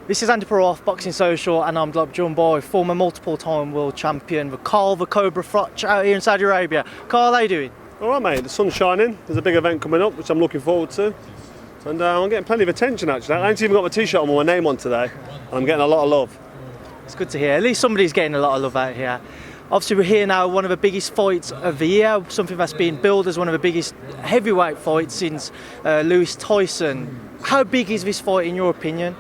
This is Andi Purewal, Boxing Social, and I'm joined by former multiple-time world champion, Carl the Cobra Froch, out here in Saudi Arabia. Carl, how you doing? All right, mate. The sun's shining. There's a big event coming up, which I'm looking forward to. And I'm getting plenty of attention, actually. I ain't even got my T-shirt on with my name on today. And I'm getting a lot of love. It's good to hear. At least somebody's getting a lot of love out here. Obviously, we're here now, one of the biggest fights of the year, something that's been billed as one of the biggest heavyweight fights since Lewis Tyson. How big is this fight, in your opinion?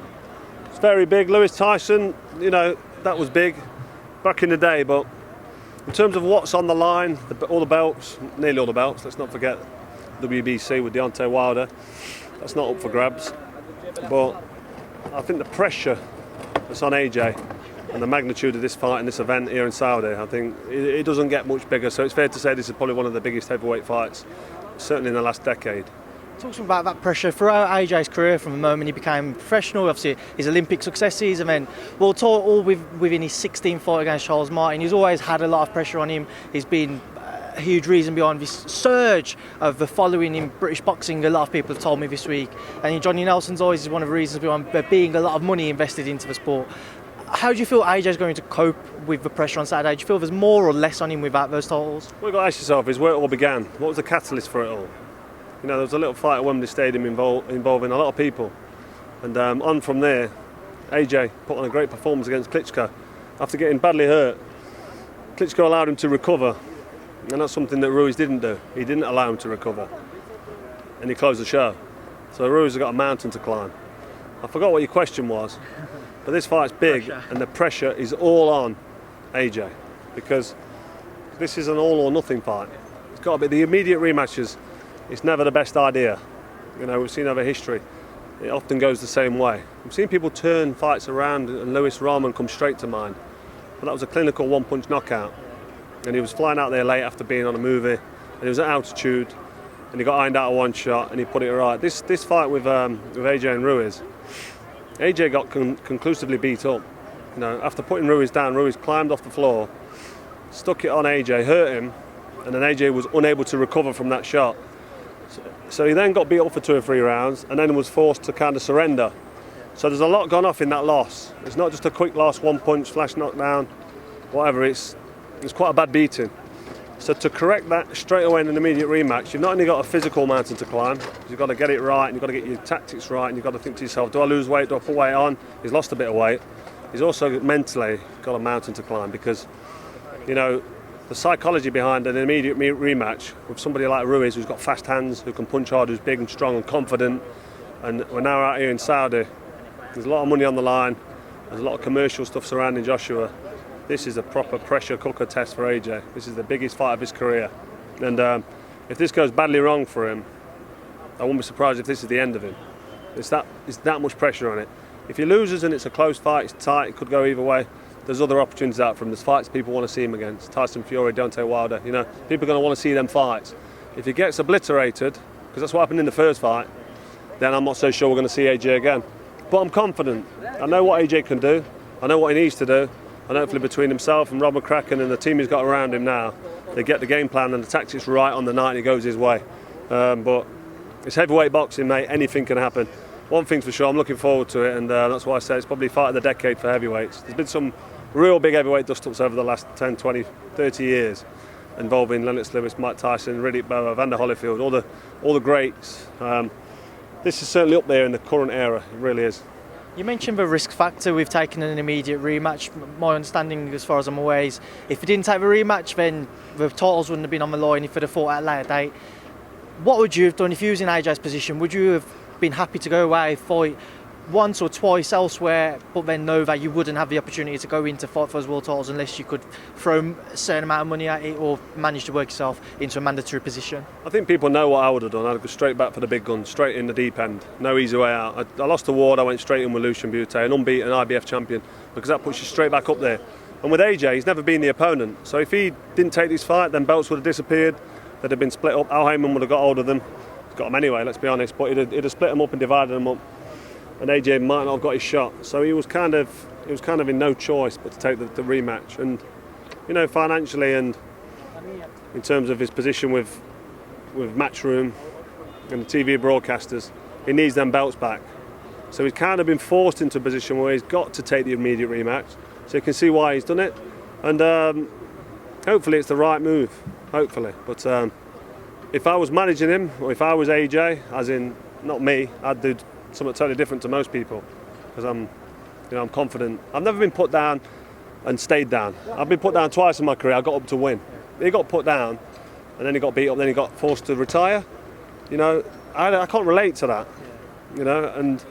It's very big. Lewis Tyson, that was big back in the day. But in terms of what's on the line, all the belts, nearly all the belts, let's not forget WBC with Deontay Wilder. That's not up for grabs. But I think the pressure that's on AJ and the magnitude of this fight and this event here in Saudi, I think it doesn't get much bigger. So it's fair to say this is probably one of the biggest heavyweight fights, certainly in the last decade. Talk about that pressure throughout AJ's career from the moment he became professional, obviously his Olympic successes, and then all within his 16th fight against Charles Martin. He's always had a lot of pressure on him. He's been a huge reason behind this surge of the following in British boxing. A lot of people have told me this week, and in Johnny Nelson's eyes is one of the reasons behind there being a lot of money invested into the sport. How do you feel AJ's going to cope with the pressure on Saturday? Do you feel there's more or less on him without those titles? What you've got to ask yourself is where it all began. What was the catalyst for it all? There was a little fight at Wembley Stadium involving a lot of people. And on from there, AJ put on a great performance against Klitschko. After getting badly hurt, Klitschko allowed him to recover. And that's something that Ruiz didn't do. He didn't allow him to recover. And he closed the show. So Ruiz has got a mountain to climb. I forgot what your question was. But this fight's big, and the pressure is all on AJ. Because this is an all or nothing fight. It's got to be the immediate rematches. It's never the best idea. We've seen over history. It often goes the same way. We've seen people turn fights around, and Lewis Rahman comes straight to mind. But that was a clinical one-punch knockout. And he was flying out there late after being on a movie, and he was at altitude, and he got ironed out of one shot, and he put it right. This fight with AJ and Ruiz, AJ got conclusively beat up. After putting Ruiz down, Ruiz climbed off the floor, stuck it on AJ, hurt him, and then AJ was unable to recover from that shot. So he then got beat up for 2 or 3 rounds and then was forced to kind of surrender. So there's a lot gone off in that loss. It's not just a quick loss, one punch, flash knockdown, whatever. It's quite a bad beating. So to correct that straight away in an immediate rematch, you've not only got a physical mountain to climb, you've got to get it right, and you've got to get your tactics right, and you've got to think to yourself, do I lose weight, do I put weight on? He's lost a bit of weight. He's also mentally got a mountain to climb because, the psychology behind an immediate rematch with somebody like Ruiz, who's got fast hands, who can punch hard, who's big and strong and confident, and we're now out here in Saudi. There's a lot of money on the line. There's a lot of commercial stuff surrounding Joshua. This is a proper pressure cooker test for AJ. This is the biggest fight of his career. And if this goes badly wrong for him, I wouldn't be surprised if this is the end of him. It's that much pressure on it. If he loses and it's a close fight, it's tight, it could go either way. There's other opportunities out for him. There's fights people want to see him against. Tyson Fury, Deontay Wilder. People are going to want to see them fights. If he gets obliterated, because that's what happened in the first fight, then I'm not so sure we're going to see AJ again. But I'm confident. I know what AJ can do. I know what he needs to do. And hopefully between himself and Rob McCracken and the team he's got around him now, they get the game plan and the tactics right on the night and it goes his way. But it's heavyweight boxing, mate. Anything can happen. One thing's for sure, I'm looking forward to it, and that's why I say it's probably fight of the decade for heavyweights. There's been some real big heavyweight dust-ups over the last 10, 20, 30 years involving Lennox Lewis, Mike Tyson, Riddick Bowe, Evander Holyfield, all the greats. This is certainly up there in the current era, it really is. You mentioned the risk factor with taking an immediate rematch. My understanding, as far as I'm aware, is if he didn't take the rematch, then the titles wouldn't have been on the line if he'd have fought at a later date. What would you have done if you was in AJ's position? Would you have been happy to go away, fight once or twice elsewhere, but then know that you wouldn't have the opportunity to go in to fight for those world titles unless you could throw a certain amount of money at it or manage to work yourself into a mandatory position? I think people know what I would have done. I'd go straight back for the big guns, straight in the deep end. No easy way out. I lost the Ward, I went straight in with Lucian Butte, an unbeaten IBF champion, because that puts you straight back up there. And with AJ, he's never been the opponent. So if he didn't take this fight, then belts would have disappeared. They'd have been split up. Al Heyman would have got hold of them. He's got them anyway, let's be honest, but he'd have split them up and divided them up. And AJ might not have got his shot, so he was kind of in no choice but to take the rematch. And financially and in terms of his position with Matchroom and the TV broadcasters, he needs them belts back. So he's kind of been forced into a position where he's got to take the immediate rematch. So you can see why he's done it. And hopefully it's the right move, hopefully. But if I was managing him, or if I was AJ, as in not me, I'd do something totally different to most people. Because I'm confident. I've never been put down and stayed down. I've been put down twice in my career. I got up to win. He got put down, and then he got beat up. Then he got forced to retire. I can't relate to that. And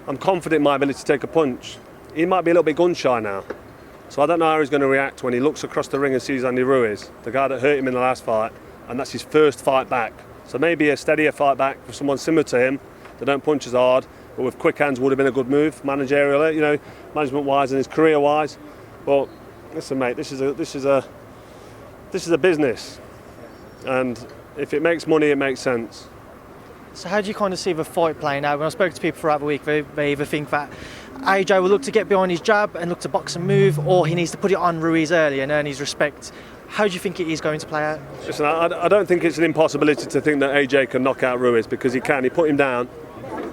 I'm confident in my ability to take a punch. He might be a little bit gun shy now, so I don't know how he's going to react when he looks across the ring and sees Andi Ruiz, the guy that hurt him in the last fight, and that's his first fight back. So maybe a steadier fight back for someone similar to him that don't punch as hard, but with quick hands would have been a good move, managerially, management-wise and his career-wise. But listen, mate, this is a business, and if it makes money, it makes sense. So how do you kind of see the fight playing out? When I spoke to people throughout the week, they either think that AJ will look to get behind his jab and look to box and move, or he needs to put it on Ruiz early and earn his respect. How do you think it is going to play out? Listen, I don't think it's an impossibility to think that AJ can knock out Ruiz, because he can. He put him down.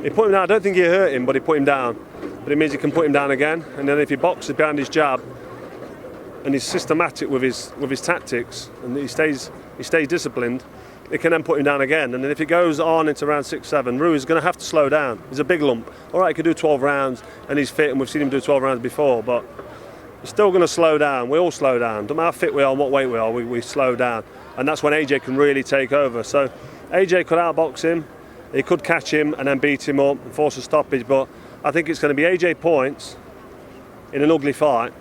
I don't think he hurt him, but he put him down. But it means he can put him down again. And then if he boxes behind his jab and he's systematic with his tactics and he stays disciplined, it can then put him down again. And then if it goes on into round 6-7, Ruiz is going to have to slow down. He's a big lump. All right, he could do 12 rounds and he's fit, and we've seen him do 12 rounds before, but he's still going to slow down. We all slow down. Don't matter how fit we are and what weight we are, we slow down. And that's when AJ can really take over. So AJ could outbox him, he could catch him and then beat him up and force a stoppage, but I think it's going to be AJ points in an ugly fight,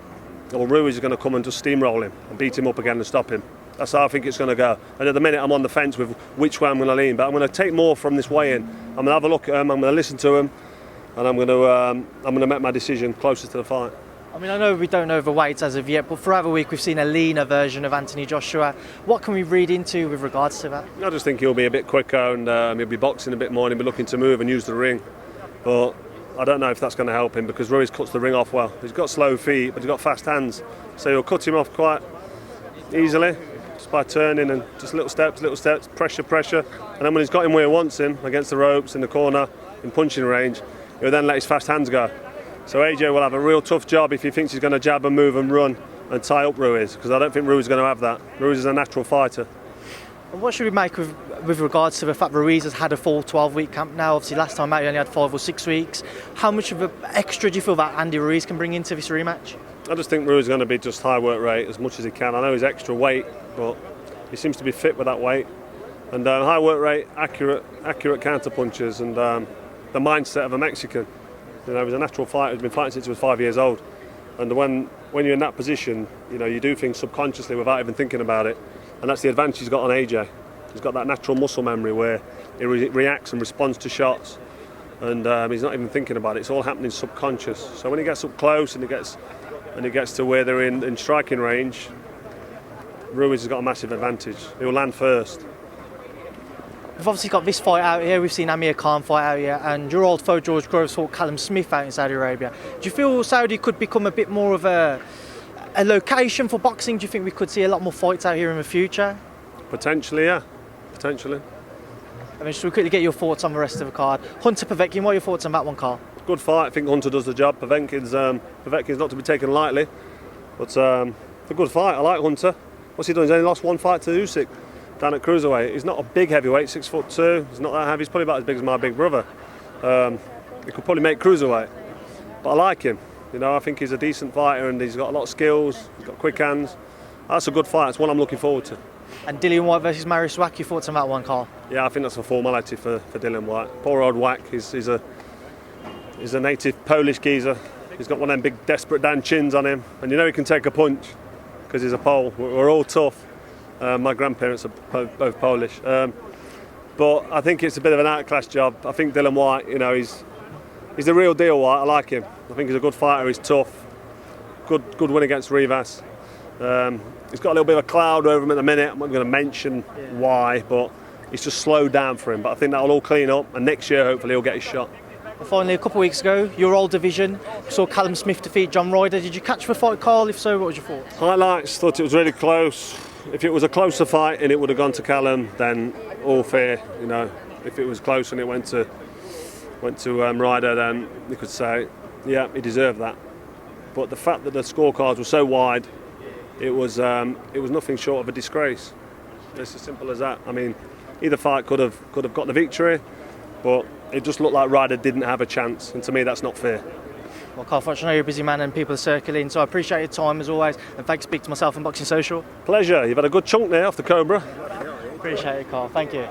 or Ruiz is going to come and just steamroll him and beat him up again and stop him. That's how I think it's going to go. And at the minute I'm on the fence with which way I'm going to lean, but I'm going to take more from this weigh-in. I'm going to have a look at him, I'm going to listen to him, and I'm going to make my decision closer to the fight. I mean, I know we don't know the weights as of yet, but throughout the week we've seen a leaner version of Ruiz-Joshua. What can we read into with regards to that? I just think he'll be a bit quicker, and he'll be boxing a bit more, and he'll be looking to move and use the ring. But I don't know if that's going to help him, because Ruiz cuts the ring off well. He's got slow feet, but he's got fast hands, so he'll cut him off quite easily, just by turning and just little steps, pressure. And then when he's got him where he wants him, against the ropes, in the corner, in punching range, he'll then let his fast hands go. So AJ will have a real tough job if he thinks he's going to jab and move and run and tie up Ruiz, because I don't think Ruiz is going to have that. Ruiz is a natural fighter. And what should we make with regards to the fact Ruiz has had a full 12-week camp now? Obviously last time out he only had 5 or 6 weeks. How much of an extra do you feel that Andi Ruiz can bring into this rematch? I just think Ruiz is going to be just high work rate as much as he can. I know he's extra weight, but he seems to be fit with that weight. And high work rate, accurate counter punches, and the mindset of a Mexican. He's a natural fighter who's been fighting since he was 5 years old. And when you're in that position, you do things subconsciously without even thinking about it. And that's the advantage he's got on AJ. He's got that natural muscle memory where he reacts and responds to shots, and he's not even thinking about it. It's all happening subconscious. So when he gets up close and he gets to where they're in striking range, Ruiz has got a massive advantage. He'll land first. We've obviously got this fight out here, we've seen Amir Khan fight out here, and your old foe George Groves fought Callum Smith out in Saudi Arabia. Do you feel Saudi could become a bit more of a location for boxing? Do you think we could see a lot more fights out here in the future? Potentially, yeah. Potentially. I mean, should we quickly get your thoughts on the rest of the card? Hunter Povetkin, what are your thoughts on that one, Carl? Good fight. I think Hunter does the job. Povetkin's not to be taken lightly, but it's a good fight. I like Hunter. What's he done? He's only lost one fight to Usyk down at cruiserweight. He's not a big heavyweight, 6'2". He's not that heavy. He's probably about as big as my big brother. He could probably make cruiserweight, but I like him. I think he's a decent fighter, and he's got a lot of skills. He's got quick hands. That's a good fight. It's one I'm looking forward to. And Dillian Whyte versus Mariusz Wach, your thoughts on that one, Carl? Yeah, I think that's a formality for Dillian Whyte. Poor old Wach. He's a native Polish geezer. He's got one of them big desperate Dan chins on him, and he can take a punch because he's a Pole. We're all tough. My grandparents are both Polish, but I think it's a bit of an outclass job. I think Dillian Whyte, he's the real deal. Whyte, I like him. I think he's a good fighter. He's tough. Good win against Ruiz. He's got a little bit of a cloud over him at the minute. I'm not going to mention why, but he's just slowed down for him. But I think that'll all clean up, and next year hopefully he'll get his shot. And finally, a couple of weeks ago, your old division saw Callum Smith defeat John Ryder. Did you catch the fight, Carl? If so, what was your thoughts? Highlights. Thought it was really close. If it was a closer fight and it would have gone to Callum, then all fair. If it was close and it went to went to Ryder, then you could say, yeah, he deserved that. But the fact that the scorecards were so wide, it was nothing short of a disgrace. It's as simple as that. I mean, either fight could have got the victory, but it just looked like Ryder didn't have a chance, and to me that's not fair. Well, Carl Froch, I know you're a busy man and people are circling, so I appreciate your time as always, and thanks for speaking to myself on Boxing Social. Pleasure. You've had a good chunk there off the Cobra. Appreciate it, Carl. Thank you.